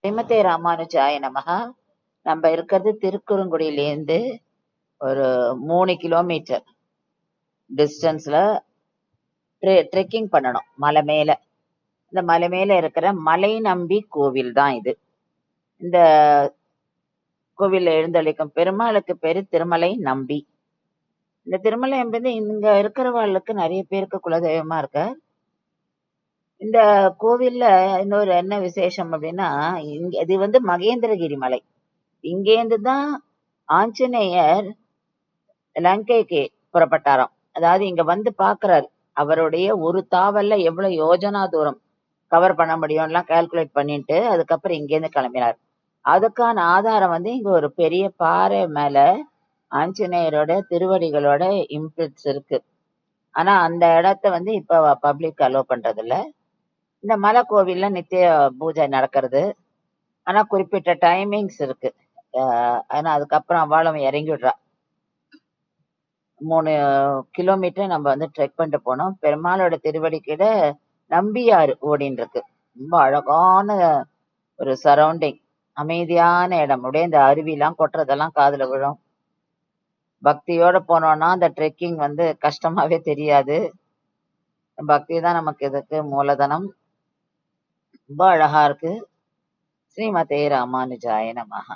ஸ்ரீமதே ராமானுஜாய நமஹா. நம்ம இருக்கிறது திருக்குறுங்குடியிலேருந்து ஒரு 3 கிலோமீட்டர் டிஸ்டன்ஸ்ல ட்ரெக்கிங் பண்ணணும் மலை மேல. இந்த மலை மேல இருக்கிற மலை நம்பி கோவில் தான் இது. இந்த கோவில்ல எழுந்தருளிக்கும் பெருமாளுக்கு பேரு திருமலை நம்பி. இந்த திருமலை நம்பி இங்க இருக்கிறவர்களுக்கு நிறைய பேருக்கு குலதெய்வமா இருக்க. இந்த கோவில்ல இன்னொரு என்ன விசேஷம் அப்படின்னா, இது மகேந்திரகிரி மலை. இங்கேருந்து தான் ஆஞ்சநேயர் லங்கைக்கு புறப்பட்டாராம். அதாவது இங்க வந்து பாக்குறாரு. அவருடைய ஒரு தாவல்ல எவ்வளவு யோஜனா தூரம் கவர் பண்ண முடியும்லாம் கால்குலேட் பண்ணிட்டு அதுக்கப்புறம் இங்கேருந்து கிளம்பினார். அதுக்கான ஆதாரம் இங்க ஒரு பெரிய பாறை மேல ஆஞ்சநேயரோட திருவடிகளோட இம்பிரிண்ட்ஸ் இருக்கு. ஆனா அந்த இடத்த இப்ப பப்ளிக் அலோ பண்றது இல்ல. இந்த மலை கோவில்ல நித்திய பூஜை நடக்கிறது. ஆனா குறிப்பிட்ட டைமிங்ஸ் இருக்கு. ஆனா அதுக்கப்புறம் அவளும் இறங்கி விடுறா. 3 கிலோமீட்டர் நம்ம ட்ரெக் பண்ணிட்டு போனோம். பெருமாளோட திருவடி கீழ நம்பியாறு ஓடின்னு இருக்கு. ரொம்ப அழகான ஒரு சரௌண்டிங், அமைதியான இடம். அப்படியே இந்த அருவிலாம் கொட்டுறதெல்லாம் காதுல விழும். பக்தியோட போனோம்னா அந்த ட்ரெக்கிங் கஷ்டமாவே தெரியாது. பக்தி தான் நமக்கு இதுக்கு மூலதனம். ரொம்ப அழகா இருக்கு. ஸ்ரீமதே ராமானுஜாய நமஹ.